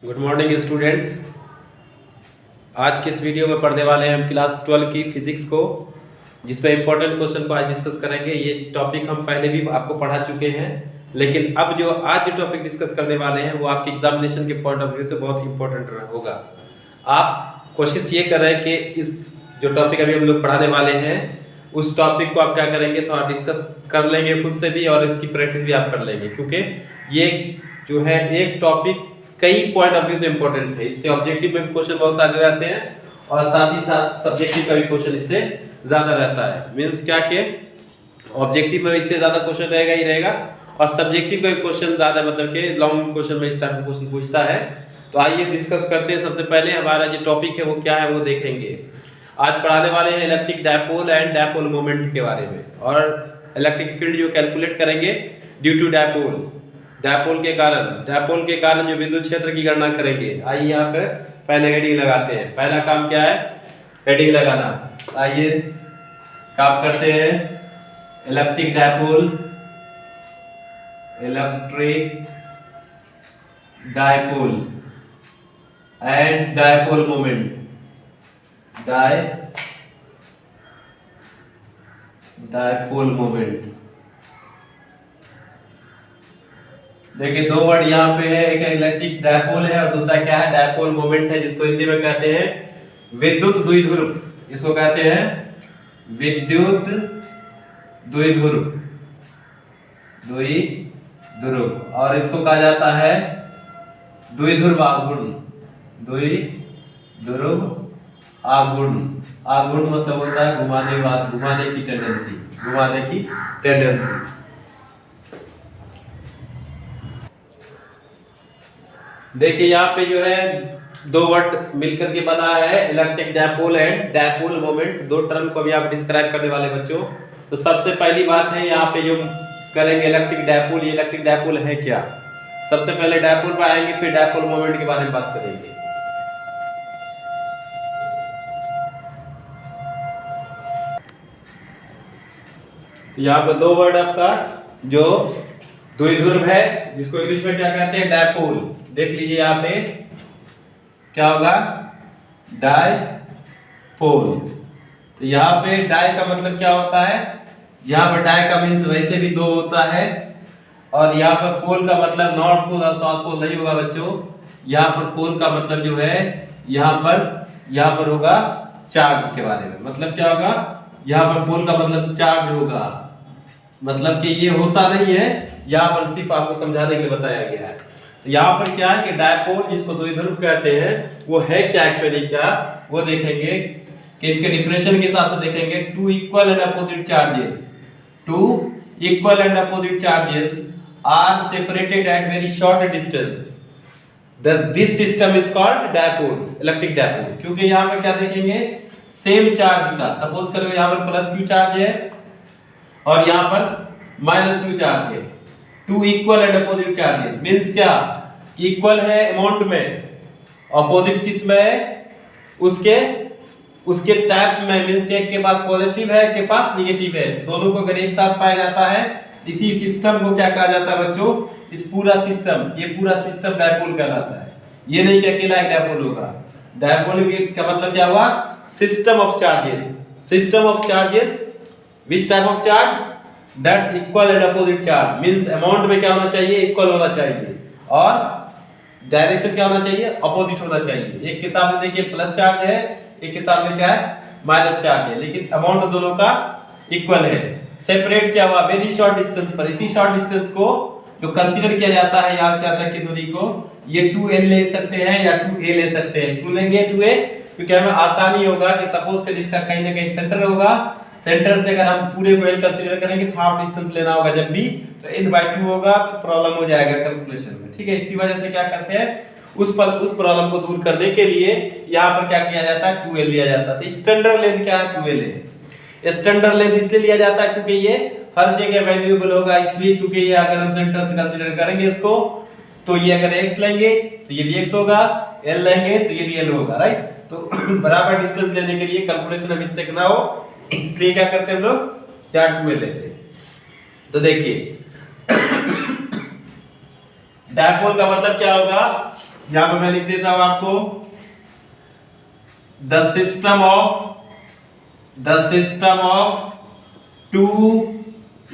Good morning students. आज के इस वीडियो में पढ़ने वाले हैं हम क्लास 12 की फिजिक्स को, जिसमें इंपॉर्टेंट क्वेश्चन को आज डिस्कस करेंगे। ये टॉपिक हम पहले भी आपको पढ़ा चुके हैं, लेकिन अब जो आज जो टॉपिक डिस्कस करने वाले हैं वो आपके एग्जामिनेशन के पॉइंट ऑफ व्यू से बहुत इंपॉर्टेंट होगा। आप कोशिश ये करें कि इस जो टॉपिक अभी हम लोग पढ़ाने वाले हैं उस टॉपिक को आप क्या करेंगे, थोड़ा डिस्कस कर लेंगे खुद से भी और इसकी प्रैक्टिस भी आप कर लेंगे, क्योंकि ये जो है एक टॉपिक कई पॉइंट ऑफ व्यू से इंपॉर्टेंट है। इससे ऑब्जेक्टिव में भी क्वेश्चन बहुत सारे रहते हैं और साथ ही साथ सब्जेक्टिव का भी क्वेश्चन इससे ज्यादा रहता है। मींस क्या कि ऑब्जेक्टिव में इससे ज्यादा क्वेश्चन रहेगा ही रहेगा और सब्जेक्टिव का भी क्वेश्चन ज्यादा, मतलब कि लॉन्ग क्वेश्चन में इस टाइप का क्वेश्चन पूछता है। तो आइए डिस्कस करते हैं। सबसे पहले हमारा जो टॉपिक है वो क्या है वो देखेंगे। आज पढ़ाने वाले हैं electric dipole and dipole moment के बारे में, और इलेक्ट्रिक फील्ड जो कैलकुलेट करेंगे ड्यू टू डायपोल, डायपोल के कारण जो विद्युत क्षेत्र की गणना करेंगे। आइए यहाँ पे पहले हेडिंग लगाते हैं। पहला काम क्या है, हेडिंग लगाना। आइए काम करते हैं। Electric dipole and dipole moment. Dipole moment, देखिए दो वर्ड यहाँ पे है, एक इलेक्ट्रिक डायपोल है और दूसरा क्या है, डायपोल मोमेंट है, जिसको हिंदी में कहते हैं विद्युत द्विध्रुव। इसको कहते हैं विद्युत द्विध्रुव, और इसको कहा जाता है द्विध्रुव आघूर्ण। आघूर्ण मतलब होता है घुमाने की टेंडेंसी। देखिए यहाँ पे जो है दो वर्ड मिलकर के बना है electric dipole and dipole moment. दो टर्म को भी आप डिस्क्राइब करने वाले बच्चों। तो सबसे पहली बात है यहाँ पे जो करेंगे इलेक्ट्रिक डायपोल। ये इलेक्ट्रिक डायपोल है क्या, सबसे पहले डायपोल पर आएंगे, फिर डायपोल मोमेंट के बारे में बात करेंगे। यहाँ पर दो वर्ड आपका जो द्विध्रुव है, जिसको इंग्लिश में क्या कहते हैं, डायपोल। देख लीजिए यहाँ पे क्या होगा, डायपोल। तो यहाँ पे डाय का मतलब क्या होता है, यहाँ पर डाय का मीन्स वैसे भी दो होता है, और यहाँ पर पोल का मतलब नॉर्थ पोल और साउथ पोल नहीं होगा बच्चों। यहाँ पर पोल का मतलब जो है यहाँ पर होगा चार्ज के बारे में। मतलब क्या होगा, यहाँ पर पोल का मतलब चार्ज होगा, मतलब कि ये होता नहीं है, यहाँ पर सिर्फ आपको समझाने के लिए बताया गया है। तो यहाँ पर क्या है कि डायपोल, जिसको द्विध्रुव कहते हैं, वो है क्या एक्चुअली, क्या वो देखेंगे कि इसके डिफिनेशन के हिसाब से देखेंगे। Two equal and opposite charges are separated at very short distance, this system is called dipole, electric dipole. क्योंकि यहाँ पर क्या देखेंगे, सेम चार्ज का, सपोज करो यहाँ पर प्लस क्यू चार्ज है और यहाँ पर माइनस क्यू चार्ज है। Two equal and opposite charges means क्या, इक्वल है अमाउंट में, अपोजिट किस में है, उसके टाइप्स में। मींस के एक के पास पॉजिटिव है, एक के पास नेगेटिव है, दोनों को अगर एक साथ पाया जाता है, इसी सिस्टम को क्या कहा जाता है बच्चों, इस पूरा सिस्टम, ये पूरा सिस्टम डायपोल कहलाता है। ये नहीं कि अकेला एक डायपोल होगा। डायपोल का मतलब क्या हुआ, system of charges which type of charge, that's equal and opposite charge. Means amount में क्या होना चाहिए, इक्वल होना चाहिए, और डायरेक्शन क्या होना चाहिए, अपोजिट होना चाहिए। एक के सामने देखिए प्लस चार्ज है, एक के सामने क्या है, माइनस चार्ज है, लेकिन अमाउंट दोनों का इक्वल है। सेपरेट क्या हुआ, वेरी शॉर्ट डिस्टेंस पर। इसी शॉर्ट डिस्टेंस को जो कंसीडर किया जाता है यहाँ से यहाँ तक की दूरी को, ये 2l ले सकते हैं या 2a ले सकते हैं। क्यों लेंगे 2a, क्योंकि हमें आसानी होगा कि सपोज कर इसका कहीं ना कहीं सेंटर होगा, सेंटर से अगर हम पूरे को l कंसीडर करेंगे तो हाफ डिस्टेंस लेना होगा जब भी, तो n/2 होगा तो प्रॉब्लम हो जाएगा कैलकुलेशन में। ठीक है, इसी वजह से क्या करते हैं, उस प्रॉब्लम को दूर करने के लिए यहाँ पर क्या किया जाता है, 2l लिया जाता है। तो स्टैंडर्ड लेंथ क्या है, 2l है। स्टैंडर्ड लेंथ इसलिए लिया जाता है क्योंकि ये हर जगह वैल्यूएबल होगा, इसलिए क्योंकि ये अगर हम सेंटर से कंसीडर करेंगे इसको, तो ये अगर x लेंगे तो ये भी x होगा, l लेंगे तो ये भी l होगा, राइट। तो बराबर डिस्टेंस लेने के लिए कैलकुलेशन में मिस्टेक ना हो, इसलिए क्या करते हैं हम लोग, क्या 2l लेते हैं। तो देखिए डायपोल का मतलब क्या होगा, यहां पर मैं लिख देता हूं आपको the system of two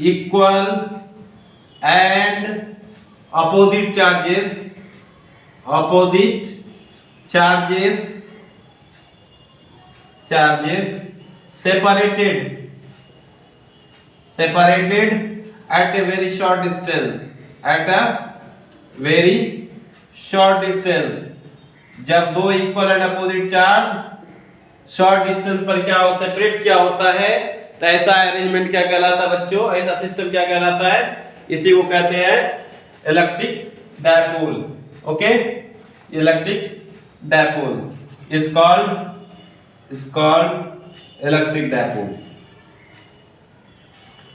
equal and opposite charges separated at a very short distance जब दो equal and opposite charge short distance पर क्या हो सेपरेट क्या होता है, तो ऐसा अरेंजमेंट क्या कहलाता है बच्चों, ऐसा सिस्टम क्या कहलाता है, इसी को कहते हैं electric dipole. Okay, electric dipole is called electric dipole.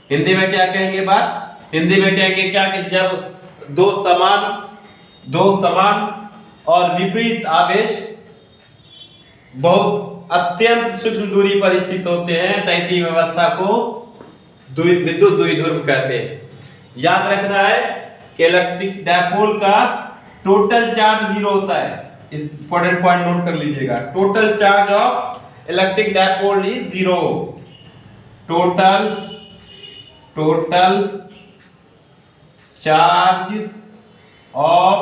Hindi में क्या कहेंगे बात, हिंदी में कहेंगे क्या कि जब दो समान और विपरीत आवेश बहुत अत्यंत सूक्ष्म दूरी पर स्थित होते हैं तो ऐसी व्यवस्था को विद्युत द्विध्रुव कहते हैं। याद रखना है कि इलेक्ट्रिक डायपोल का टोटल चार्ज 0 होता है, इंपॉर्टेंट पॉइंट नोट कर लीजिएगा। Total charge of electric dipole is 0। Total charge of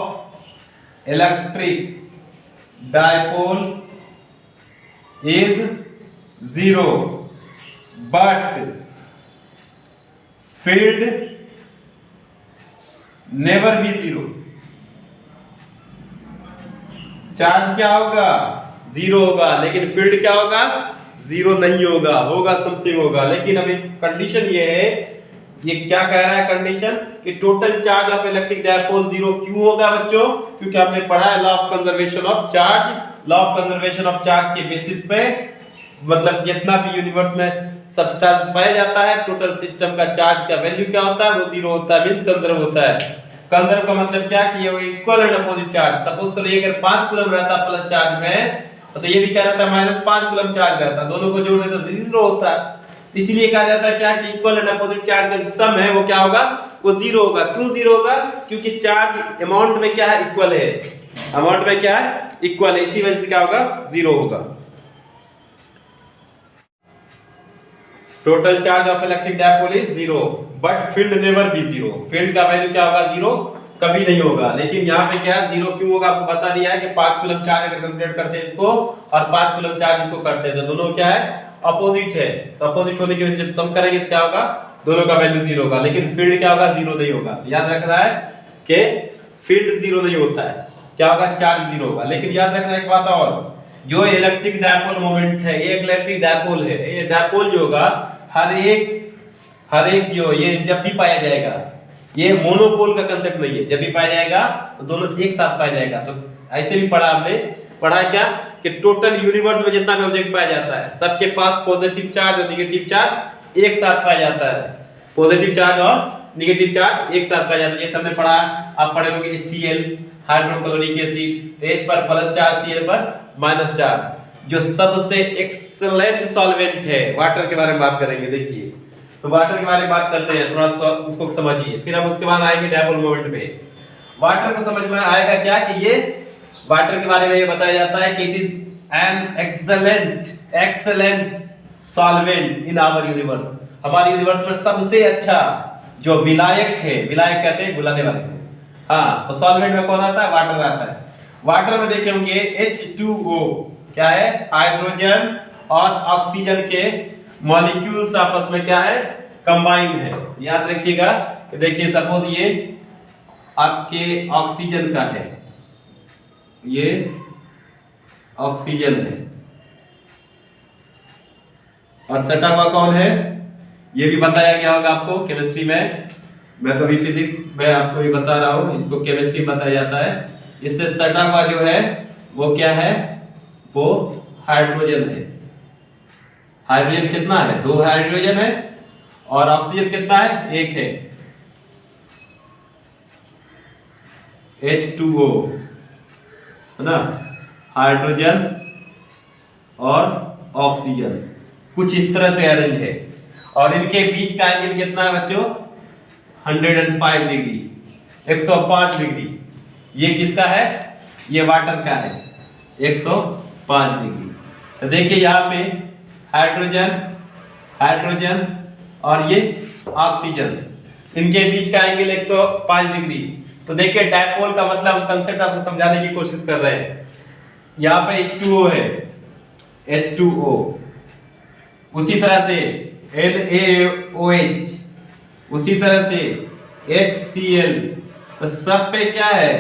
electric dipole is 0 but field never be 0। Charge क्या होगा 0 होगा, लेकिन फील्ड क्या होगा 0 नहीं होगा, होगा समथिंग होगा। लेकिन अभी कंडीशन ये है, ये क्या कह रहा है कंडीशन कि total charge of electric dipole 0 क्यों होगा बच्चों, क्योंकि आपने पढ़ा है law of conservation of charge. Law of conservation of charge के बेसिस पे मतलब जितना भी यूनिवर्स में सब्सटेंस पाया जाता है टोटल सिस्टम का चार्ज का वैल्यू क्या होता है, वो 0 होता है, मींस कंजर्व होता है। कंजर्व का मतलब क्या कि ये equal and opposite charge, suppose करो ये अगर 5 कूलम रहता प्लस चार्ज में तो ये भी क्या रहता है -5 कूलम चार्ज रहता, दोनों को जोड़ देते तो 0 होता है। इसलिए कहा जाता है क्या कि इक्वल एंड अपोजिट चार्ज का जो सम है वो क्या होगा, वो 0 होगा। क्यों 0 होगा, क्योंकि चार्ज अमाउंट में क्या है इक्वल है, अमाउंट में क्या है इक्वल है, इसी वजह से क्या होगा 0 होगा। Total charge of electric dipole is 0 but field never be 0। Field का वैल्यू क्या होगा 0 कभी नहीं होगा। लेकिन यहाँ पे क्या 0 क्यों होगा आपको बता दिया है कि 5 कूलम चार्ज अगर कंसीडर करते हैं इसको और 5 कूलम चार्ज इसको करते हैं तो दोनों क्या है अपोजिट है, तो अपोजिट होने की वजह से जब सम करेंगे तो क्या होगा दोनों का वैल्यू 0 होगा। लेकिन फील्ड क्या होगा 0 नहीं होगा। तो याद रखना है कि फील्ड 0 नहीं होता है, क्या होगा चार्ज 0 होगा। लेकिन याद रखना एक बात और, जो इलेक्ट्रिक डायपोल मोमेंट है ये इलेक्ट्रिक डायपोल है, ये डायपोल जो होगा हर एक जो ये जब भी पाया जाएगा, ये मोनोपोल का कांसेप्ट नहीं है, जब भी पाया जाएगा तो दोनों एक साथ पाया जाएगा। तो ऐसे भी पढ़ा हमने, पढ़ा क्या कि टोटल यूनिवर्स में जितना भी ऑब्जेक्ट पाया जाता है सबके पास पॉजिटिव चार्ज और नेगेटिव चार्ज एक साथ पाया जाता है, पॉजिटिव चार्ज और नेगेटिव चार्ज एक साथ पाया जाता है। जैसे हमने पढ़ा, आप पढ़े होंगे HCl हाइड्रोक्लोरिक एसिड, H पर प्लस चार्ज Cl पर माइनस चार्ज, जो सबसे एक्सीलेंट सॉल्वेंट है। वाटर के बारे में बात करेंगे, देखिए तो वाटर के बारे में बात करते हैं, थोड़ा सा उसको समझिए, फिर हम उसके बाद आएंगे डायपोल मोमेंट पे। वाटर को समझ में आएगा क्या कि ये वाटर के बारे में ये बताया जाता है कि it is an excellent solvent in our universe. हमारे यूनिवर्स में सबसे अच्छा जो विलायक है, विलायक कहते हैं घुलाने वाले, हाँ, तो सॉल्वेंट में कौन आता है वाटर आता है। वाटर में देखे होंगे H2O क्या है, हाइड्रोजन और ऑक्सीजन के मॉलिक्यूल्स आपस में क्या है कंबाइन है। याद रखिएगा, देखिए सपोज ये आपके ऑक्सीजन का है, ये ऑक्सीजन है और सटा हुआ कौन है, ये भी बताया गया होगा आपको केमिस्ट्री में। मैं तो अभी फिजिक्स में आपको ये बता रहा हूं, इसको केमिस्ट्री में बताया जाता है। इससे सटा हुआ जो है वो क्या है, वो हाइड्रोजन है। हाइड्रोजन कितना है, 2 हाइड्रोजन है और ऑक्सीजन कितना है, 1 है, H2O है ना, हाइड्रोजन और ऑक्सीजन कुछ इस तरह से अरेंज है और इनके बीच का एंगल कितना है बच्चों, 105 डिग्री, 105 डिग्री। ये किसका है, ये वाटर का है 105 डिग्री। तो देखिए यहाँ पे हाइड्रोजन, हाइड्रोजन और ये ऑक्सीजन, इनके बीच का एंगल 105 डिग्री। तो देखिए डायपोल का मतलब हम कंसेप्ट आपको समझाने की कोशिश कर रहे हैं। यहाँ पे H2O है, H2O, उसी तरह से NaOH, उसी तरह से HCl। तो सब पे क्या है,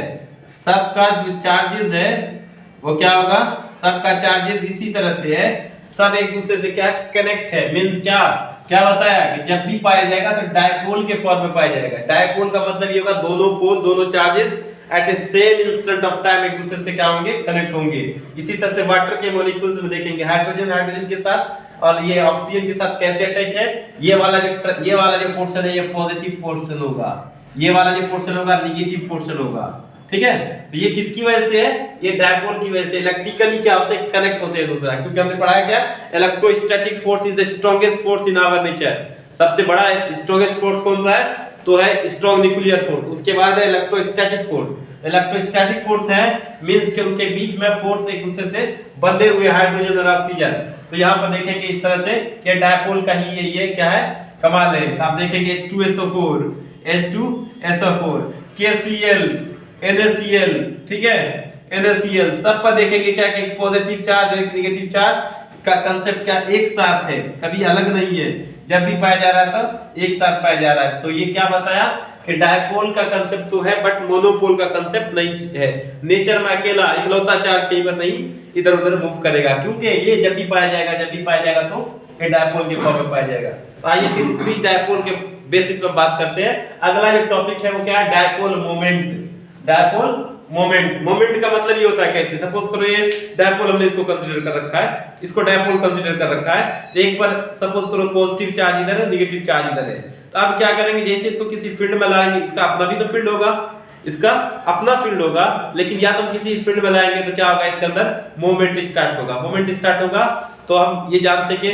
सबका जो चार्जेस है वो क्या होगा, सबका चार्जेस इसी तरह से है, सब एक दूसरे से क्या कनेक्ट है। मींस क्या क्या बताया कि जब भी पाया जाएगा तो डायपोल के फॉर्म में पाया जाएगा। डायपोल का मतलब ये होगा दोनों पोल, दोनों charges at a same instant of time एक दूसरे से क्या होंगे, कनेक्ट होंगे। इसी तरह से वाटर के मॉलिक्यूल्स में देखेंगे, हाइड्रोजन हाइड्रोजन के साथ और ये ऑक्सीजन के साथ कैसे अटैच है। ये वाला जो पोर्शन है ये पॉजिटिव पोर्शन होगा, ये वाला जो पोर्शन होगा नेगेटिव पोर्शन होगा। ठीक है, तो ये किसकी वजह से है, ये डायपोल की वजह से। इलेक्ट्रिकली क्या होते हैं, कनेक्ट होते हैं दूसरा, क्योंकि हमने पढ़ा है क्या, electrostatic force is the strongest force in our nature. सबसे बड़ा स्ट्रॉन्गेस्ट फोर्स कौन सा है, तो है स्ट्रॉन्ग न्यूक्लियर फोर्स। उसके बाद है इलेक्ट्रोस्टैटिक फोर्स। इलेक्ट्रोस्टैटिक फोर्स है मींस के उनके बीच में फोर्स एक दूसरे से बंधे हुए हाइड्रोजन और ऑक्सीजन। तो यहाँ पर देखेंगे इस तरह से कि डायपोल का ही ये क्या है, कमाल है। तो आप देखेंगे H2SO4, H2SO4, KCl, NaCl, ठीक है, NaCl, सब पर देखेंगे क्या कि पॉजिटिव चार्ज और नेगेटिव चार्ज का कांसेप्ट क्या एक साथ है, कभी अलग नहीं है। जब भी पाया जा रहा था एक साथ पाया जा रहा है। तो ये क्या बताया कि डायपोल का कांसेप्ट तो है बट मोनोपोल का कांसेप्ट नहीं है। नेचर में अकेला इकलौता चार्ज कहीं पर नहीं इधर उधर मूव करेगा, क्योंकि ये जब भी पाया जाएगा तो ये डायपोल के फॉर्म में पाया जाएगा। तो आइए फिर इसी डायपोल के बेसिस पर बात करते हैं। अगला जो टॉपिक है वो क्या है, dipole moment. Dipole moment, moment का मतलब ये होता है कैसे, सपोज करो ये डायपोल हमने इसको कंसीडर कर रखा है, इसको डायपोल कंसीडर कर रखा है। तो एक पर सपोज करो पॉजिटिव चार्ज इधर है, नेगेटिव चार्ज इधर है। तो अब क्या करेंगे, जैसे इसको किसी फील्ड में लाएंगे, इसका अपना भी तो फील्ड होगा, इसका अपना फील्ड होगा, लेकिन या तो हम किसी फील्ड में लाएंगे तो क्या होगा, इसके अंदर मोमेंट स्टार्ट होगा। मोमेंट स्टार्ट होगा तो हम ये जानते हैं कि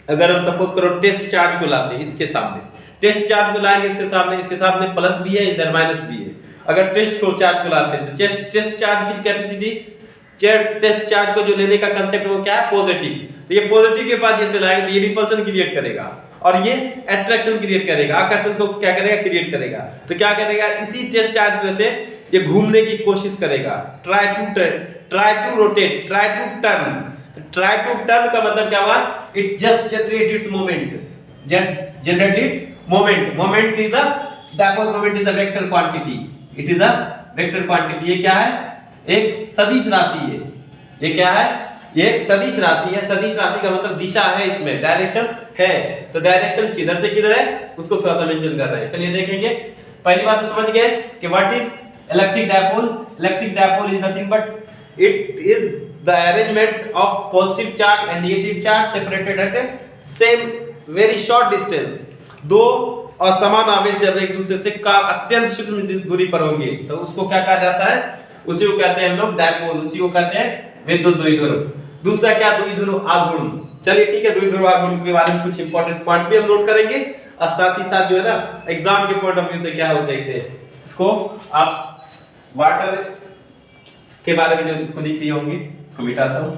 अगर हम सपोज करो टेस्ट चार्ज को लाते हैं इसके सामने, टेस्ट चार्ज को लाएंगे इसके सामने प्लस भी है इधर माइनस भी है। अगर टेस्ट को चार्ज को लाते हैं तो टेस्ट चार्ज की कैपेसिटी, टेस्ट चार्ज को जो लेने का कांसेप्ट वो क्या है, पॉजिटिव। तो ये पॉजिटिव के पास जैसे लाएंगे तो ये रिपल्शन क्रिएट करेगा और ये अट्रैक्शन क्रिएट करेगा, आकर्षण को क्या करेगा, क्रिएट करेगा। तो क्या करेगा, इसी टेस्ट चार्ज में से ये घूमने की कोशिश करेगा, try to rotate, try to turn. Try to turn का मतलब क्या हुआ, it just generate its moment, generate its moment. Moment is a dipole moment is a vector quantity, it is a vector quantity. ये क्या है, एक सदिश राशि है। ये क्या है, ये एक सदिश राशि है। सदिश राशि का मतलब दिशा है, इसमें डायरेक्शन है। तो डायरेक्शन किधर से किधर है उसको थोड़ा सा मेंशन कर रहे हैं। चलिए देखेंगे। पहली बात तो समझ गए कि what is electric dipole. Electric dipole is nothing but it is the arrangement of positive charge and negative charge separated at a same very short distance. दो और समान आवेश जब एक दूसरे से का अत्यंत सूक्ष्म दूरी पर होंगे तो उसको क्या कहा जाता है, उसी को कहते हैं हम लोग डायपोल, उसी को कहते हैं विद्युत द्विध्रुव। दूसरा क्या, द्विध्रुव आघूर्ण। चलिए ठीक है, द्विध्रुव आघूर्ण के बारे में कुछ इंपॉर्टेंट पॉइंट भी हम नोट करेंगे और साथ ही साथ जो है ना एग्जाम के पॉइंट ऑफ व्यू से क्या हो देखते हैं इसको। आप वाटर के बारे में जो इसको लिख लिए होंगे इसको मिटाता हूं।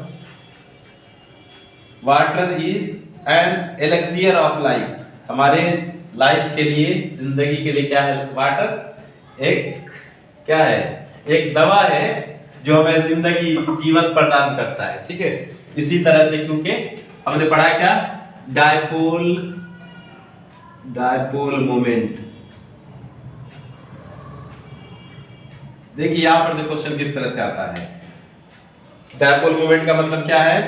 Water is an elixir of life. हमारे लाइफ के लिए, जिंदगी के लिए क्या है, वाटर एक क्या है, एक दवा है जो हमें जिंदगी जीवन प्रदान करता है। ठीक है, इसी तरह से क्योंकि हमने पढ़ा क्या, डायपोल मोमेंट। देखिए यहां पर से क्वेश्चन किस तरह से आता है। डायपोल मोमेंट का मतलब क्या है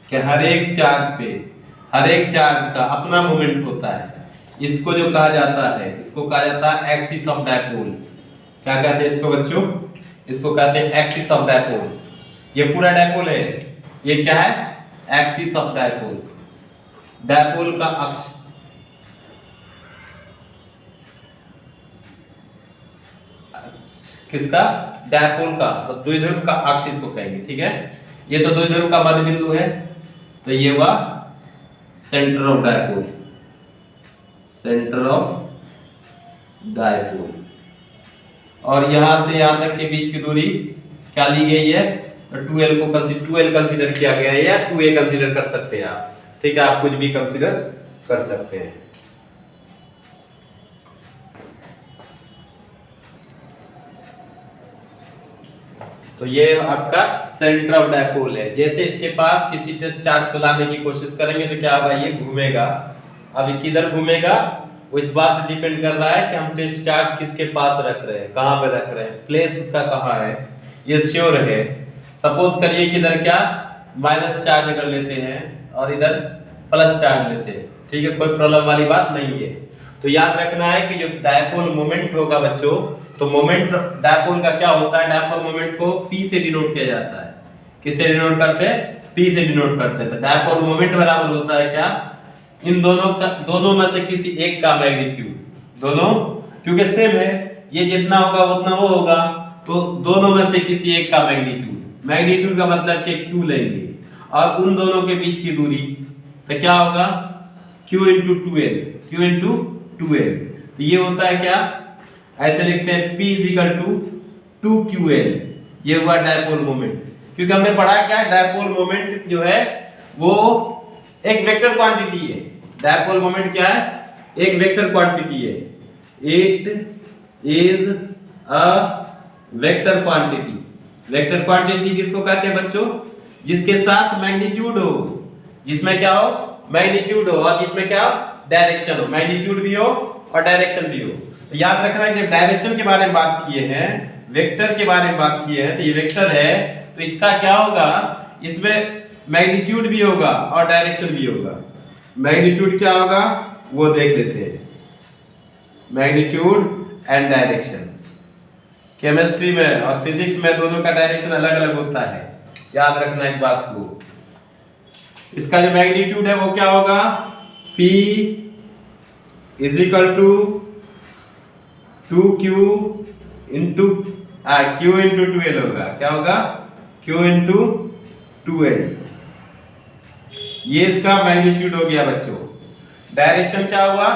कि हर एक चार्ज का अपना मोमेंट होता है। इसको जो कहा जाता है, इसको कहा जाता है एक्सिस ऑफ डायपोल। क्या कहते हैं इसको बच्चों, इसको कहते हैं एक्सिस ऑफ डायपोल। ये पूरा डायपोल है, ये क्या है, एक्सिस ऑफ डायपोल। डायपोल का अक्ष, किसका, डायपोल का, तो द्विध्रुव का अक्ष इसको कहेंगे। ठीक है, ये तो द्विध्रुव का मध्य बिंदु है, तो ये हुआ centre of dipole, centre of dipole. और यहां से यहां तक के बीच की दूरी क्या ली गई है, तो 2L को 2L कंसीडर किया गया है, या 2A कंसीडर कर सकते हैं आप, ठीक है, आप कुछ भी कंसीडर कर सकते हैं। तो ये आपका सेंटर ऑफ डायपोल है। जैसे इसके पास किसी टेस्ट चार्ज को लाने की कोशिश करेंगे तो क्या होगा, ये घूमेगा। अब ये किधर घूमेगा, वो इस बात पे डिपेंड कर रहा है कि हम टेस्ट चार्ज किसके पास रख रहे हैं, कहां पे रख रहे हैं, प्लेस उसका कहां है, ये श्योर है। सपोज करिए कि इधर क्या माइनस चार्ज अगर लेते हैं और इधर प्लस चार्ज लेते हैं, ठीक है, कोई प्रॉब्लम वाली बात नहीं है। तो याद रखना है कि जो डायपोल मोमेंट होगा बच्चों, तो मोमेंट डायपोल का क्या होता है, डायपोल मोमेंट को P से डिनोट किया जाता है। किससे डिनोट करते हैं, P से डिनोट करते हैं। तो डायपोल मोमेंट बराबर होता है क्या, इन दोनों में से किसी एक का मैग्नीट्यूड, दोनों क्योंकि सेम है, ये जितना होगा उतना वो होगा, तो दोनों में से किसी एक का मैग्नीट्यूड, मैग्नीट्यूड का मतलब कि Q लेंगे, और उन दोनों के बीच की दूरी, तो क्या होगा Q into 2L, Q into 2L। तो ये होता है क्या, ऐसे लिखते हैं P is equal to 2QL, ये हुआ डायपोल मोमेंट। क्योंकि हमने पढ़ा क्या, डायपोल मोमेंट जो है वो एक वेक्टर क्वांटिटी है। डायपोल मोमेंट क्या है, एक वेक्टर क्वांटिटी है। It is a vector quantity. Vector quantity किसको कहते हैं बच्चों, जिसके साथ मैग्नीट्यूड हो, जिसमें क्या हो, मैग्नीट्यूड हो, और जिसमें क्या हो, डायरेक्शन हो, मैग्नीट्यूड भी हो और डायरेक्शन भी हो। तो याद रखना है जब डायरेक्शन के बारे में बात किए हैं, वेक्टर के बारे में बात किए हैं, तो ये वेक्टर है, तो इसका क्या होगा, इसमें मैग्नीट्यूड भी होगा और डायरेक्शन भी होगा। मैग्नीट्यूड क्या होगा वो देख लेते हैं, मैग्नीट्यूड एंड डायरेक्शन। केमिस्ट्री में और फिजिक्स में दोनों का डायरेक्शन अलग अलग होता है, याद रखना इस बात को। इसका जो मैग्नीट्यूड है वो क्या होगा, P is equal to 2Q into Q into 2L होगा। क्या होगा, Q इंटू 2L, ये इसका मैग्नीट्यूड हो गया बच्चों। डायरेक्शन क्या हुआ,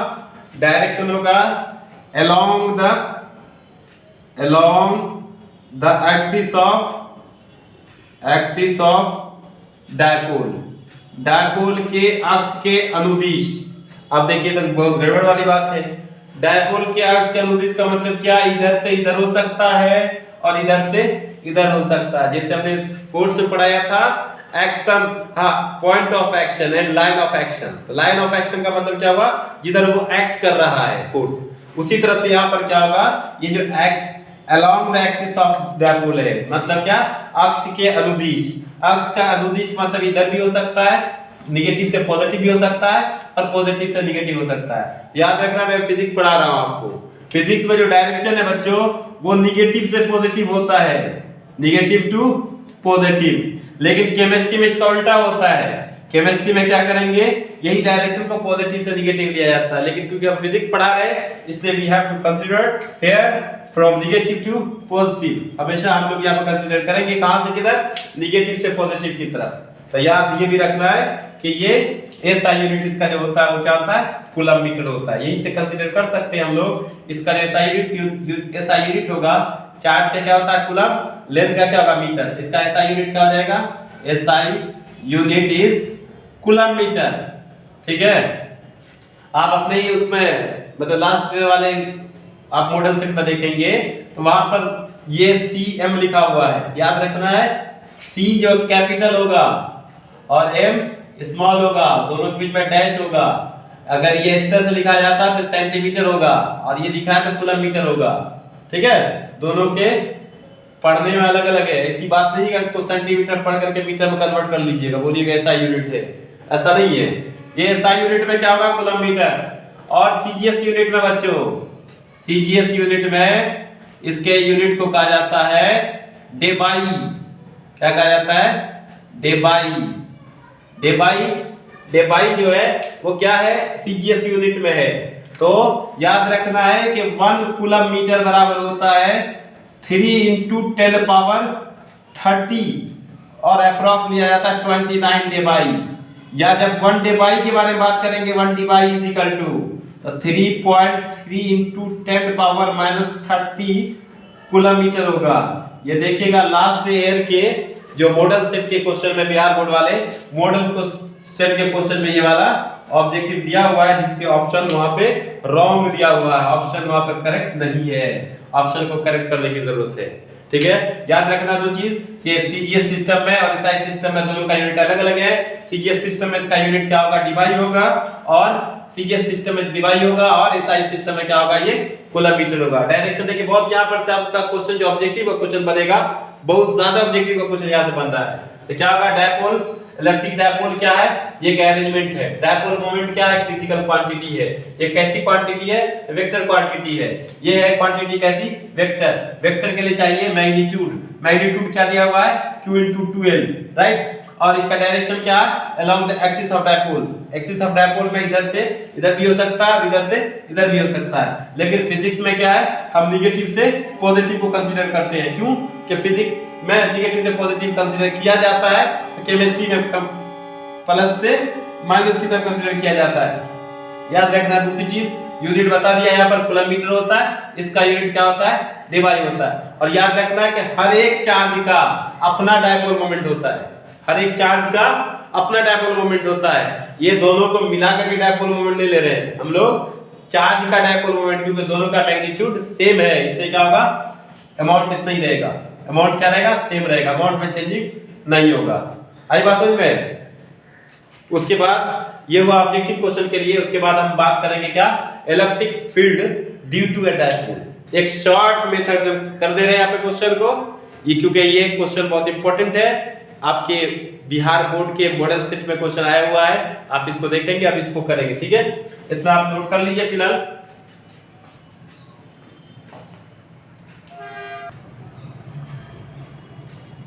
डायरेक्शन होगा along the axis of dipole, dipole के अक्ष के अनुदिश। अब देखिए तो बहुत गड़बड़ वाली बात है, डायपोल के अक्ष के अनुदिश का मतलब क्या, इधर से इधर हो सकता है और इधर से इधर हो सकता है। जैसे हमने फोर्स में पढ़ाया था एक्शन, हाँ, point of action and line of action. तो लाइन ऑफ एक्शन का मतलब क्या हुआ, जिधर वो एक्ट कर रहा है फोर्स, उसी तरह से यहाँ पर क्या होगा, ये जो act along the axis of dipole है, मतलब क्या, अक्ष के अनुदिश। अक्ष का अनुदिश मतलब इधर भी हो सकता है, निगेटिव से पॉजिटिव भी हो सकता है और पॉजिटिव से निगेटिव हो सकता है। याद रखना, मैं फिजिक्स पढ़ा रहा हूँ आपको, फिजिक्स में जो डायरेक्शन है बच्चों वो निगेटिव से पॉजिटिव होता है, निगेटिव टू पॉजिटिव। लेकिन केमिस्ट्री में इसका उल्टा होता है, केमिस्ट्री में क्या करेंगे, यही डायरेक्शन को पॉजिटिव से निगेटिव लिया जाता है। लेकिन क्योंकि हम फिजिक्स पढ़ा रहे हैं इसलिए we have to consider here from negative to positive. हमेशा हम लोग यहाँ पर कंसीडर करेंगे कहां से किधर, निगेटिव से पॉजिटिव की तरफ। तो याद ये भी रखना है कि ये एसआई यूनिट इसका जो होता है वो क्या होता है, कूलम मीटर होता है। यही से कंसीडर कर सकते हैं हम लोग। इसका जो एसआई यूनिट होगा, चार्ज का क्या होता है कूलम, लेंथ का क्या होगा मीटर, इसका एसआई यूनिट क्या हो जाएगा, SI unit is coulomb metre. ठीक है, आप अपने ही उसमें मतलब लास्ट वाले आप मॉडल सेट में देखेंगे तो वहां पर ये CM लिखा हुआ है। याद रखना है C जो कैपिटल होगा और M स्मॉल होगा, दोनों के बीच में डैश होगा। अगर ये इस तरह से लिखा जाता तो सेंटीमीटर होगा और ये लिखा है तो कूलम मीटर होगा। ठीक है, दोनों के पढ़ने में अलग अलग है। ऐसी बात नहीं है इसको सेंटीमीटर पढ़ करके मीटर में कन्वर्ट कर लीजिएगा, बोलिएगा ऐसा यूनिट है, ऐसा नहीं है। ये एसआई यूनिट में क्या होगा, कूलम मीटर। और सीजीएस यूनिट में बच्चों, सीजीएस यूनिट में इसके यूनिट को कहा जाता है डेबाई। क्या कहा जाता है, डेबाई। डेबाई, डेबाई जो है वो क्या है, सीजीएस यूनिट में है। तो याद रखना है कि 1 कूलम मीटर बराबर होता है 3 × 10⁻30 और अप्रॉक्स लिया जाता है 29 डेबाई। या जब 1 डेबाई के बारे में बात करेंगे, 1 डेबाई इज इक्वल टू तो 3.3 × 10⁻30 कूलम मीटर होगा। ये देखिएगा लास्ट ईयर के जो मॉडल सेट के क्वेश्चन में, बिहार बोर्ड वाले मॉडल सेट के क्वेश्चन में ये वाला ऑब्जेक्टिव दिया हुआ है, जिसके ऑप्शन वहां पे रॉन्ग दिया हुआ है, ऑप्शन वहां पे करेक्ट नहीं है, ऑप्शन को करेक्ट करने की जरूरत है। ठीक है, याद रखना दो चीज कि सीजीएस सिस्टम में और एसआई सिस्टम में दोनों का यूनिट अलग अलग है। सीजीएस सिस्टम में इसका यूनिट क्या होगा, डिवाई होगा, और सीजीएस सिस्टम में डिवाई होगा, और एसआई सिस्टम में क्या होगा, ये कूलम्ब होगा। डायरेक्शन देखिए बहुत यहां पर से आपका क्वेश्चन जो ऑब्जेक्टिव का क्वेश्चन बनेगा, बहुत ज्यादा ऑब्जेक्टिव का क्वेश्चन यहां से बन रहा है। तो क्या होगा, डायपोल, इलेक्ट्रिक डायपोल क्या है, ये एक अरेंजमेंट है। डायपोल मोमेंट क्या है, फिजिकल क्वांटिटी है। ये कैसी क्वांटिटी है, वेक्टर क्वांटिटी है। ये है क्वांटिटी कैसी, वेक्टर। वेक्टर के लिए चाहिए मैग्नीट्यूड, मैग्नीट्यूड क्या दिया हुआ है, q * 2l, राइट। और इसका डायरेक्शन क्या है, along the axis of dipole. Axis of dipole में इधर से इधर भी हो सकता है, इधर से इधर भी हो सकता है। लेकिन फिजिक्स में क्या है, हम नेगेटिव से पॉजिटिव को कंसीडर करते हैं। क्यों कि फिजिक्स में नेगेटिव से पॉजिटिव कंसीडर किया जाता है, केमिस्ट्री में प्लस से माइनस की तरफ कंसीडर किया जाता है। याद रखना दूसरी चीज, यूनिट बता दिया यहाँ पर कूलम्ब मीटर होता है, इसका यूनिट क्या होता है, डिवाई होता है। और याद रखना कि हर एक चार्ज का अपना डायपोल मोमेंट होता है, हर एक चार्ज का अपना डायपोल मोमेंट होता है। ये दोनों को मिलाकर के डायपोल मोमेंट नहीं ले रहे हैं हम लोग, चार्ज का डायपोल मोमेंट, क्योंकि दोनों का मैग्नीट्यूड सेम है, इसलिए क्या होगा, अमाउंट इतना ही रहेगा। अमाउंट क्या रहेगा, सेम रहेगा, अमाउंट में चेंजिंग नहीं होगा। आई बात समझ में। उसके बाद ये हुआ ऑब्जेक्टिव क्वेश्चन के लिए। उसके बाद हम बात करेंगे क्या, electric field due to a dipole. एक शॉर्ट मेथड से कर दे रहे हैं यहाँ पे क्वेश्चन को, ये क्योंकि ये क्वेश्चन बहुत इंपॉर्टेंट है, आपके बिहार बोर्ड के मॉडल सेट में क्वेश्चन आया हुआ है, आप इसको देखेंगे, अब इसको करेंगे। ठीक है, इतना आप नोट कर लीजिए फिलहाल।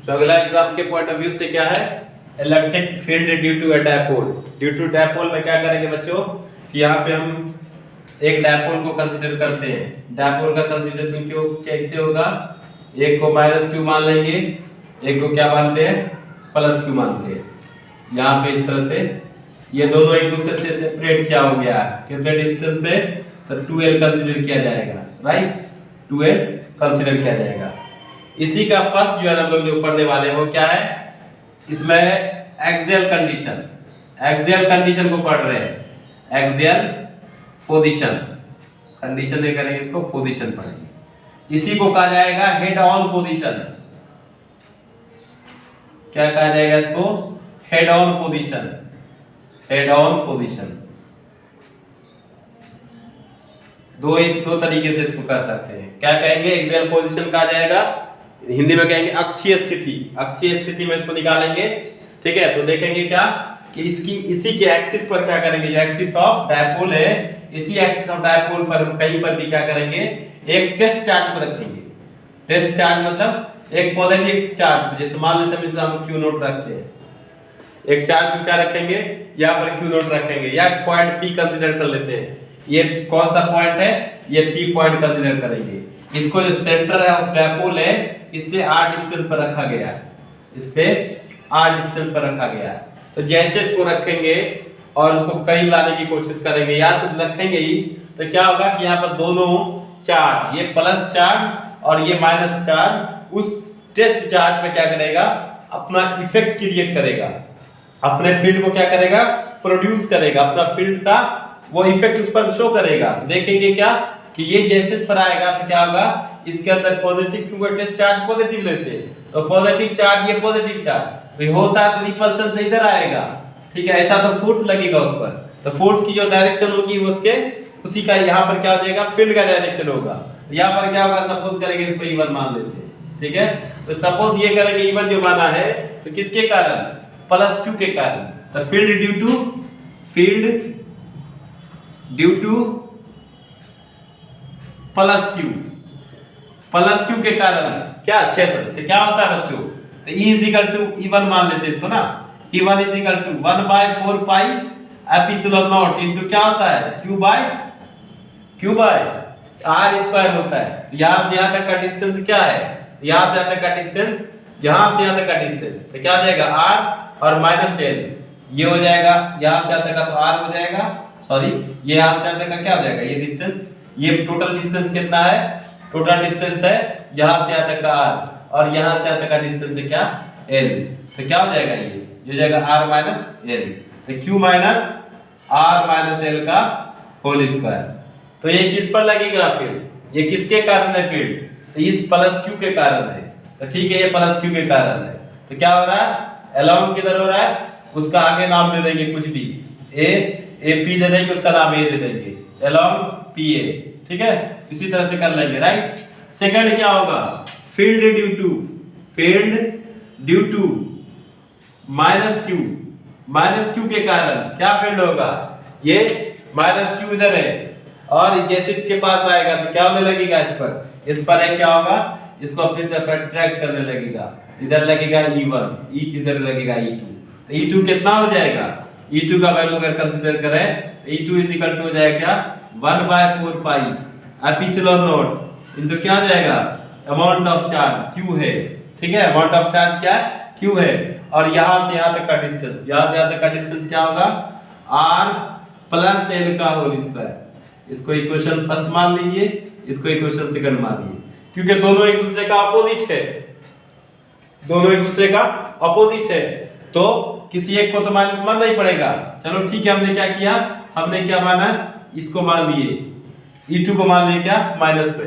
तो अगला एग्जाम के पॉइंट ऑफ व्यू से क्या है, electric field due to a dipole. Due to dipole में क्या करेंगे बच्चों कि यहाँ पे हम एक डायपोल को कंसीडर करते हैं। डायपोल का कंसीडरेशन क्यों कैसे होगा, एक को -q मान लेंगे, एक को क्या मानते हैं, +q मानते हैं। यहाँ पे इस तरह से ये दोनों एक दूसरे से सेपरेट क्या हो गया, कितने डिस्टेंस पे, तो 2l कंसीडर किया जाएगा, राइट, 2l कंसीडर किया जाएगा। इसी का फर्स्ट जो है हम लोग जो पढ़ने वाले हैं वो क्या है, इसमें एक्सियल कंडीशन, एक्सियल कंडीशन को पढ़ रहे हैं। एक्सियल पोजीशन, कंडीशन नहीं करेंगे इसको, पोजीशन पढ़ेंगे। इसी को कहा जाएगा हेड ऑन पोजीशन। क्या कहा जाएगा इसको, head on position, head on position. दो तरीके से इसको कर सकते हैं। क्या कहेंगे, एक्सियल पोजीशन कहा जाएगा, हिंदी में कहेंगे अक्षीय स्थिति। अक्षीय स्थिति में इसको निकालेंगे। ठीक है, तो देखेंगे क्या कि इसी के एक्सिस पर क्या करेंगे, जो एक्सिस ऑफ डायपोल है, इसी एक्सिस ऑफ डायपोल पर कहीं पर भी क्या करेंगे, एक टेस्ट चार्ज को रखेंगे। टेस्ट चार्ज मतलब एक पॉजिटिव चार्ज, जैसे मान लेते हैं हम क्यू नोट रखते हैं, एक चार्ज को क्या रखेंगे, यहाँ पर क्यू नोट रखेंगे, या पॉइंट पी कंसीडर कर लेते हैं। ये कौन सा पॉइंट है, ये पी पॉइंट कंसीडर करेंगे। इसको जो सेंटर है ऑफ डायपोल है, इससे r डिस्टेंस पर रखा गया है, इससे r डिस्टेंस पर रखा गया है। तो जैसे इसको रखेंगे और उसको करीब लाने की कोशिश करेंगे, या तो रखेंगे ही, तो क्या होगा कि यहाँ पर दोनों चार्ज, ये प्लस चार्ज और ये माइनस चार्ज, उस टेस्ट चार्ज पे क्या करेगा, अपना इफेक्ट क्रिएट करेगा, अपने फील्ड को क्या करेगा, प्रोड्यूस करेगा, अपना फील्ड का वो इफेक्ट उस पर शो करेगा। तो देखेंगे क्या कि ये जैसे इस पर आएगा तो क्या होगा, इसके अंदर पॉजिटिव, क्योंकि टेस्ट चार्ज पॉजिटिव लेते हैं, तो पॉजिटिव चार्ज, ये पॉजिटिव चार्ज, तो ये होता है तो रिपल्शन से इधर आएगा। ठीक है, ऐसा तो फोर्स लगेगा उस पर, तो फोर्स की जो डायरेक्शन होगी उसके उसी का यहाँ पर क्या हो जाएगा, फील्ड का डायरेक्शन होगा। यहाँ पर क्या होगा, सपोज करेंगे इसको E1 मान लेते हैं। ठीक है, तो सपोज ये करेंगे E1 जो माना है, तो किसके कारण, +q के कारण। तो फील्ड ड्यू टू +q के कारण क्या क्षेत्र, तो क्या होता है बच्चों, तो E=E1 मान लेते हैं इसको ना, E1 = 1/4 pi epsilon not into क्या होता है, q बाय r स्क्वायर होता है। तो यहां से यहां तक का डिस्टेंस क्या है, यहां से यहां तक का डिस्टेंस, यहां से यहां तक का डिस्टेंस, तो क्या हो जाएगा r और -l, ये हो जाएगा, यहां से यहां तक का तो r हो जाएगा, सॉरी ये यहां से यहां तक का क्या हो जाएगा, ये डिस्टेंस, ये टोटल डिस्टेंस कितना है, टोटल डिस्टेंस है यहां से यहां तक का r, और यहाँ से यहाँ तक का डिस्टेंस है क्या l। तो क्या हो जाएगा ये हो जाएगा r माइनस l। तो q minus r minus l का होल स्क्वायर। तो ये किस पर लगेगा फील्ड, ये किसके कारण है फील्ड, तो इस प्लस q के कारण है। तो ठीक है ये प्लस q के कारण है। तो क्या हो रहा है अलोंग किधर हो रहा है, उसका आगे नाम दे देंगे कुछ भी, ए पी दे देंगे, उसका नाम ए दे देंगे अलोंग पी ए। ठीक है इसी तरह से कर लेंगे राइट। सेकंड क्या होगा field due to minus Q के कारण क्या फील्ड होगा, ये माइनस क्यू इधर है और जैसे इसके पास आएगा तो क्या होने लगेगा इस पर है क्या होगा, इसको अपनी तरफ अट्रैक्ट करने लगेगा, इधर लगेगा E1 E किधर लगेगा E2। तो E2 कितना हो जाएगा, E2 का वैल्यू अगर कंसीडर करें तो E2 इज इक्वल टू हो जाएगा क्या 1/4 पाई एप्सिलॉन नॉट इनटू क्या हो जाएगा अमाउंट ऑफ चार्ज Q है। ठीक है अमाउंट ऑफ चार्ज क्या है Q है और यहां से यहां तक का डिस्टेंस, यहां से यहां तक का डिस्टेंस क्या होगा R प्लस L का होल स्क्वायर। इसको इक्वेशन फर्स्ट मान लीजिए, इसको इक्वेशन सेकंड मान लीजिए, क्योंकि दोनों एक दूसरे का अपोजिट है, दोनों एक दूसरे का अपोजिट है तो किसी एक को तो माइनस मानना ही पड़ेगा। चलो ठीक है हमने क्या किया, हमने क्या माना इसको मान लिए E2 को मान लिए क्या माइनस पे,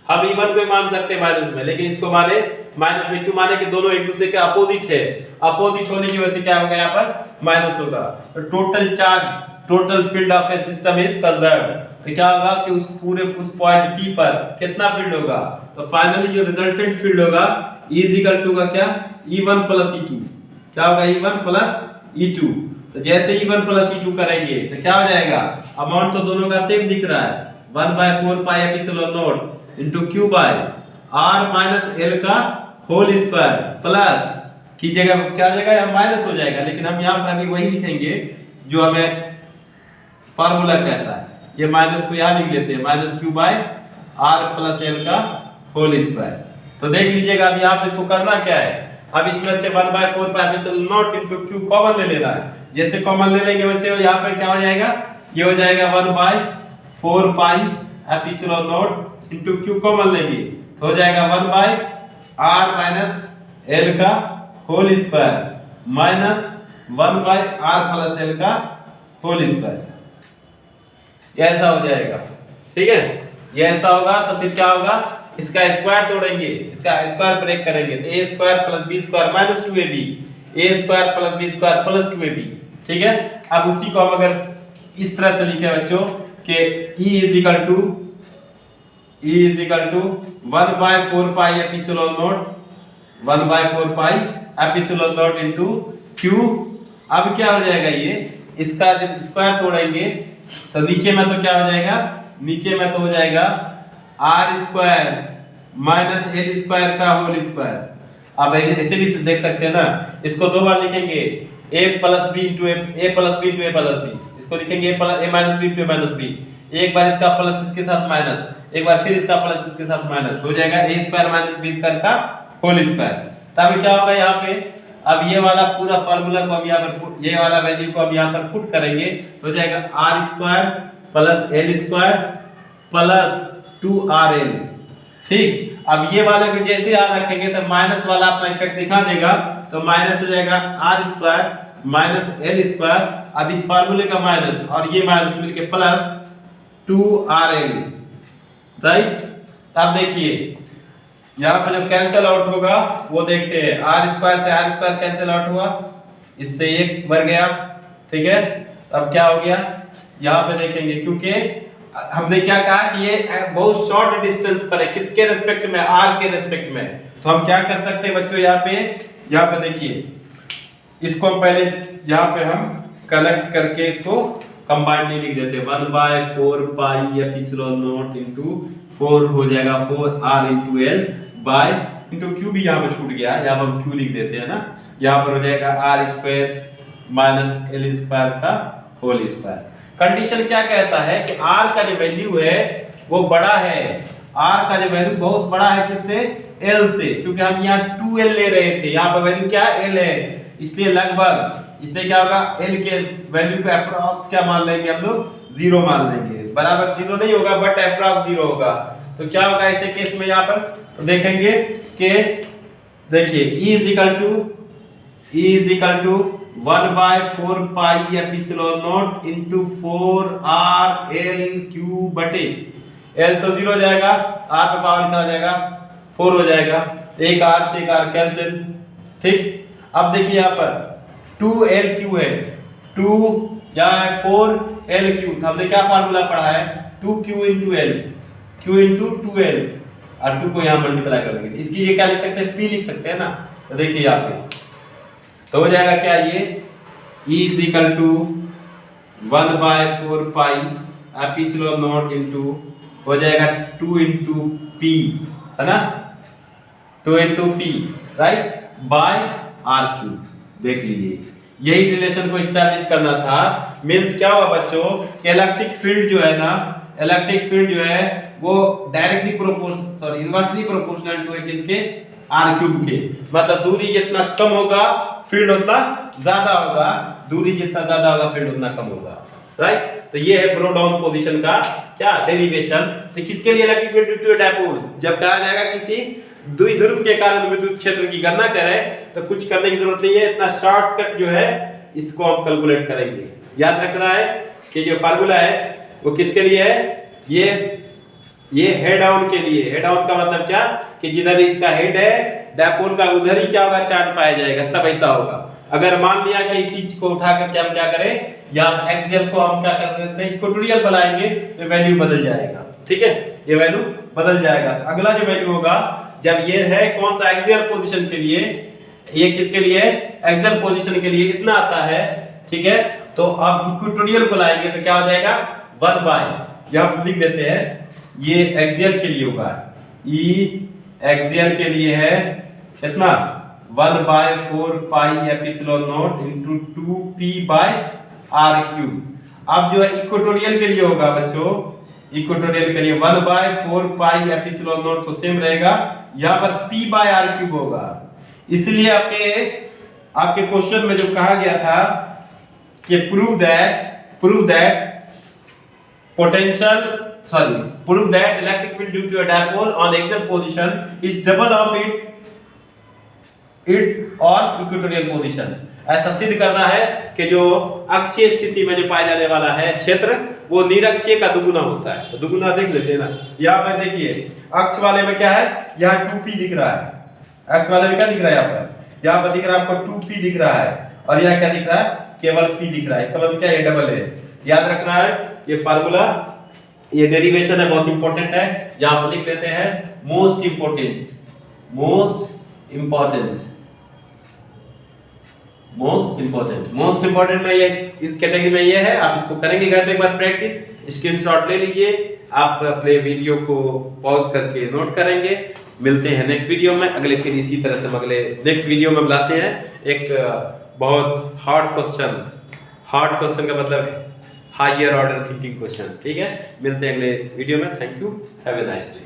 हम E1 को मान सकते हैं माइनस में, लेकिन इसको माने माइनस में क्यों माने कि दोनों एक दूसरे के अपोजिट है, अपोजिट होने की वजह से क्या होगा यहाँ पर माइनस होगा। तो total charge total field of A system is conserved. तो क्या होगा कि उस पूरे उस पॉइंट P पर कितना फील्ड होगा, तो फाइनली जो रिजल्टेंट फील्ड होगा E इज इक्वल टू का क्या E1 प्लस E2, क्या होगा E1 प्लस E2। तो जैसे E1 प्लस E2 करेंगे तो क्या हो जाएगा, अमाउंट तो दोनों का सेम दिख रहा है 1/4 pi epsilon not into Q by R minus L का होल स्क्वायर प्लस की जगह क्या हो जाएगा यहाँ माइनस हो जाएगा, लेकिन हम यहाँ पर अभी वही लिखेंगे जो हमें फार्मूला कहता है, ये माइनस को यहाँ लिख लेते हैं minus Q by R plus L का होल स्क्वायर। तो देख लीजिएगा अब यहाँ पे इसको करना क्या है, अब इसमें से 1/4 pi epsilon not into Q common ले लेना है, जैसे कॉमन ले लेंगे वैसे यहाँ पर क्या हो जाएगा, ये हो जाएगा 1/4 pi epsilon not into Q common लेंगे तो हो जाएगा 1/r माइनस L का whole square minus 1/r plus L का होल स्क्वायर, ये ऐसा हो जाएगा। ठीक है ये ऐसा होगा तो फिर क्या होगा, इसका स्क्वायर तोड़ेंगे, इसका स्क्वायर ब्रेक करेंगे तो a square plus b square minus 2ab, a square plus b square plus 2ab। ठीक है अब उसी को हम अगर इस तरह से लिखे बच्चों कि E is equal to 1/4 pi epsilon naught 1/4 pi epsilon not into Q। अब क्या हो जाएगा, ये इसका जब स्क्वायर तोड़ेंगे तो नीचे में तो क्या हो जाएगा, नीचे में तो हो जाएगा R square minus L square का होल स्क्वायर। अब ऐसे भी देख सकते हैं ना, इसको दो बार लिखेंगे a plus b into a plus b into a plus b, इसको लिखेंगे a minus b into a minus b, एक बार इसका प्लस इसके साथ माइनस, एक बार फिर इसका प्लस इसके साथ माइनस, हो जाएगा a square minus b square का होल स्क्वायर। तब क्या होगा यहाँ पे, अब ये वाला पूरा फार्मूला को हम यहाँ पर ये वाला वैल्यू को हम यहाँ पर पुट करेंगे तो हो जाएगा r square plus L square plus 2RL। ठीक अब ये वाले को जैसे याद रखेंगे तो माइनस वाला अपना इफेक्ट दिखा देगा, तो माइनस हो जाएगा r square minus L square, अब इस फार्मूले का माइनस और ये माइनस मिलके प्लस 2RL राइट। अब देखिए यहाँ पर जब कैंसिल आउट होगा वो देखते हैं, r स्क्वायर से r स्क्वायर कैंसिल आउट हुआ, इससे एक मर गया। ठीक है अब क्या हो गया यहाँ पे देखेंगे, क्योंकि हमने क्या कहा कि ये बहुत शॉर्ट डिस्टेंस पर है, किसके रेस्पेक्ट में, r के रेस्पेक्ट में। तो हम क्या कर सकते हैं बच्चों, यहाँ पे देखिए इसको हम पहले यहाँ पे हम कनेक्ट करके इसको कंबाइंडली लिख देते हैं 1/4 पाई एप्सिलॉन नॉट इनटू 4 हो जाएगा 4r into L by into Q भी यहाँ पे छूट गया, यहाँ पर हम Q लिख देते हैं ना, यहाँ पर हो जाएगा r square minus L square का होल स्क्वायर। कंडीशन क्या कहता है कि r का जो वैल्यू है वो बड़ा है, r का जो वैल्यू बहुत बड़ा है किससे, L से, क्योंकि हम यहाँ 2L ले रहे थे, यहाँ पर वैल्यू क्या है L है, इसलिए लगभग, इसलिए क्या होगा L के वैल्यू को अप्रॉक्स क्या मान लेंगे हम लोग 0 मान लेंगे, बराबर 0 नहीं होगा बट अप्रॉक्स 0 होगा। तो क्या होगा ऐसे केस में यहाँ पर, तो देखेंगे कि देखिए E is equal to 1/4 pi epsilon naught into 4r/l cube बटे l तो 0 हो जाएगा, r पे पावर क्या हो जाएगा 4 हो जाएगा, एक r से एक r कैंसिल। ठीक, अब देखिए यहाँ पर 2l है, 2 क्या है 4l3, हमने क्या फार्मूला पढ़ा है 2q into l, q into 2l और 2 को यहाँ मल्टीप्लाई करेंगे, इसकी ये क्या लिख सकते हैं p लिख सकते हैं ना। तो देखिए यहाँ पे तो हो जाएगा क्या, ये E is equal to 1/4 pi epsilon naught into हो जाएगा 2 इंटू पी, है ना, 2 into P right by R cube. देख लीजिए यही रिलेशन को स्टैब्लिश करना था। मींस क्या हुआ बच्चों, इलेक्ट्रिक फील्ड जो है ना, इलेक्ट्रिक फील्ड जो है वो डायरेक्टली इनवर्सली प्रोपोर्शनल टू है किसके, आर क्यूब के। मतलब दूरी जितना कम होगा फील्ड उतना ज्यादा होगा, दूरी जितना ज्यादा होगा फील्ड उतना कम होगा, राइट। तो ये है ब्रो डाउन पोजीशन का क्या डेरिवेशन। तो किसके लिए electric field due to dipole, जब कहा जाएगा किसी द्विध्रुव के कारण विद्युत क्षेत्र की गणना करें तो कुछ करने की जरूरत नहीं है, इतना शॉर्टकट जो है इसको हम कैलकुलेट करेंगे। याद रखना है कि जो फार्मूला है वो किसके लिए है, ये हेड ऑन के लिए। हेड ऑन का मतलब क्या कि जिधर इसका हेड है डायपोल का उधर ही क्या होगा चार्ज पाया जाएगा, तब ऐसा होगा। अगर मान लिया कि इसी चीज को उठा करके हम क्या करें, या एक्सियल को हम क्या कर सकते हैं इक्वेटोरियल बनाएंगे तो वैल्यू बदल जाएगा, ठीक है, ये वैल्यू बदल जाएगा। तो अगला जो वैल्यू होगा जब ये है कौन सा एक्सियल पोजीशन के लिए, ये किसके लिए एक्सियल पोजीशन के लिए इतना आता है, ठीक है। तो अब इक्वेटोरियल को लाएंगे तो क्या हो जाएगा 1/, यहां लिख देते हैं ये एक्सियल के लिए होगा, ई एक्सियल के लिए है कितना 1/4 pi epsilon not into 2p by r cube. अब जो है इक्वेटोरियल के लिए होगा बच्चों, इक्वेटोरियल के लिए 1/4 पाई एप्सिलॉन नॉट तो सेम रहेगा, यहाँ पर p बाय r क्यूब होगा। इसलिए आपके क्वेश्चन में जो कहा गया था कि prove that electric field due to a dipole on axial position is double of its on equatorial position। ऐसा सिद्ध करना है कि जो अक्षीय स्थिति में जो पाया जाने वाला है क्षेत्र वो निरक्षीय का दुगुना होता है। तो दुगुना देख लेते हैं ना, यहाँ पर देखिए अक्ष वाले में क्या है, यहाँ 2p दिख रहा है, अक्ष वाले में क्या दिख रहा है, यहाँ पर दिख रहा है आपको 2p दिख रहा है, और यहाँ क्या दिख रहा है केवल p दिख रहा है। इसका मतलब क्या है, डबल है। याद रखना है ये फार्मूला, ये डेरिवेशन है, बहुत इंपॉर्टेंट है। यहाँ पर लिख लेते हैं मोस्ट इंपॉर्टेंट में ये इस कैटेगरी में ये है। आप इसको करेंगे घर पे एक बार प्रैक्टिस, स्क्रीनशॉट ले लीजिए, आप अपने वीडियो को पॉज करके नोट करेंगे। मिलते हैं नेक्स्ट वीडियो में, अगले फिर इसी तरह से हम अगले नेक्स्ट वीडियो में बुलाते हैं एक बहुत हार्ड क्वेश्चन का मतलब हायर ऑर्डर थिंकिंग क्वेश्चन, ठीक है। मिलते हैं अगले वीडियो में, thank you, have a nice day.